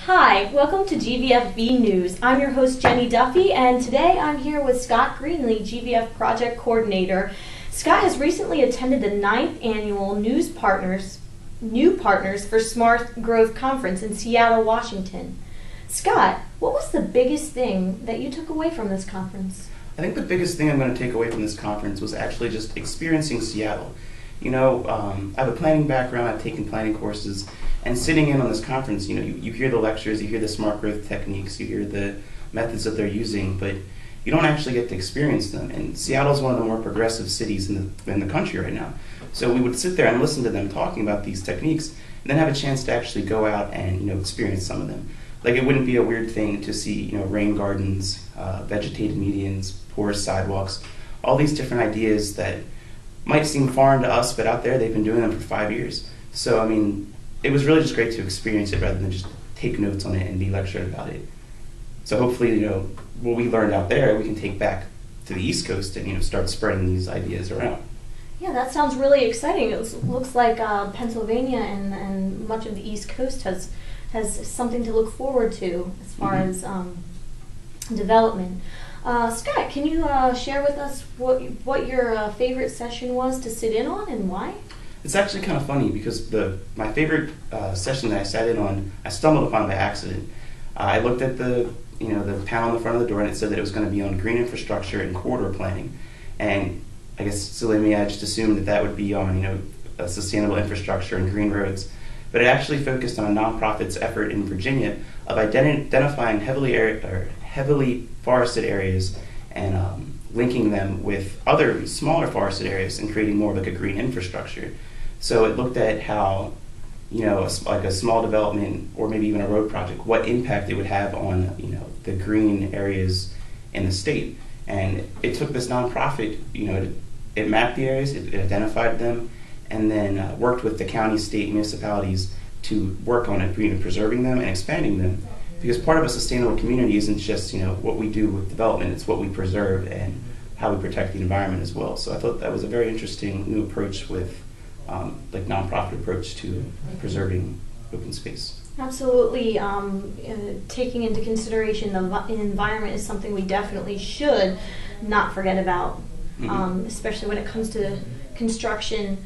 Hi, welcome to GVFB News. I'm your host Jenny Duffy, and today I'm here with Scott Greenlee, GVF Project Coordinator. Scott has recently attended the 9th Annual New Partners for Smart Growth Conference in Seattle, Washington. Scott, what was the biggest thing that you took away from this conference? I think the biggest thing I'm going to take away from this conference was actually just experiencing Seattle. You know, I have a planning background, I've taken planning courses, and sitting in on this conference, you hear the lectures, you hear the smart growth techniques, you hear the methods that they're using, but you don't actually get to experience them. And Seattle is one of the more progressive cities in the country right now. So we would sit there and listen to them talking about these techniques, and then have a chance to actually go out and experience some of them. Like, it wouldn't be a weird thing to see rain gardens, vegetated medians, porous sidewalks, all these different ideas that might seem foreign to us, but out there they've been doing them for 5 years. So, I mean, it was really just great to experience it rather than just take notes on it and be lectured about it. So hopefully, what we learned out there, we can take back to the East Coast and, start spreading these ideas around. Yeah, that sounds really exciting. It looks like Pennsylvania and much of the East Coast has something to look forward to as far as development. Scott, can you share with us what your favorite session was to sit in on and why? It's actually kind of funny because my favorite session that I sat in on, I stumbled upon by accident. I looked at the panel on the front of the door and it said that it was going to be on green infrastructure and corridor planning, and I guess silly me, I just assumed that would be on sustainable infrastructure and green roads. But it actually focused on a nonprofit's effort in Virginia of identifying heavily forested areas and linking them with other smaller forested areas and creating more of like a green infrastructure. So it looked at how, like a small development or maybe even a road project, what impact it would have on, the green areas in the state. And it took this nonprofit, it mapped the areas, it identified them, and then worked with the county, state, municipalities to work on it, preserving them and expanding them. Because part of a sustainable community isn't just what we do with development; it's what we preserve and how we protect the environment as well. So I thought that was a very interesting new approach with nonprofit approach to preserving open space. Absolutely. Taking into consideration the environment is something we definitely should not forget about, especially when it comes to construction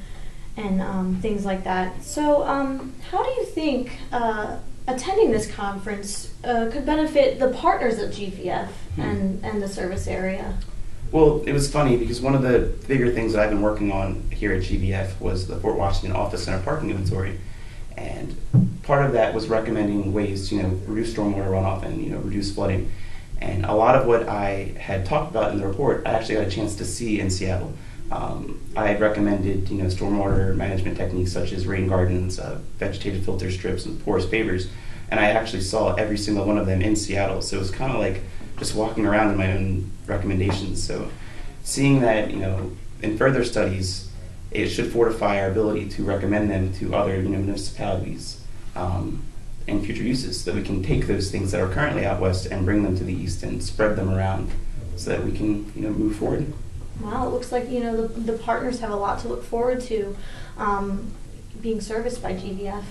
and things like that. So how do you think attending this conference could benefit the partners at GVF and the service area? Well, it was funny because one of the bigger things that I've been working on here at GVF was the Fort Washington Office Center parking inventory. And part of that was recommending ways to reduce stormwater runoff and reduce flooding. And a lot of what I had talked about in the report, I actually got a chance to see in Seattle. I had recommended stormwater management techniques such as rain gardens, vegetated filter strips, and porous pavers, and I actually saw every single one of them in Seattle. So it was kind of like just walking around in my own recommendations. So seeing that in further studies, it should fortify our ability to recommend them to other municipalities in future uses, so that we can take those things that are currently out west and bring them to the east and spread them around, so that we can move forward. Well, it looks like the partners have a lot to look forward to being serviced by GVF.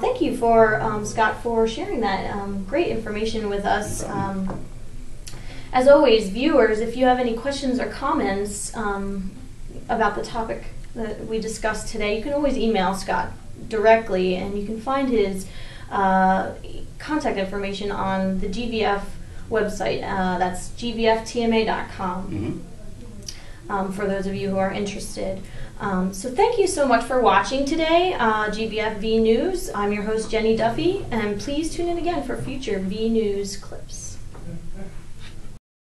Thank you for Scott for sharing that great information with us. As always, viewers, if you have any questions or comments about the topic that we discussed today, you can always email Scott directly, and you can find his contact information on the GVF website. That's gvftma.com. For those of you who are interested. So thank you so much for watching today, GVF V News. I'm your host, Jenny Duffy, and please tune in again for future V News clips.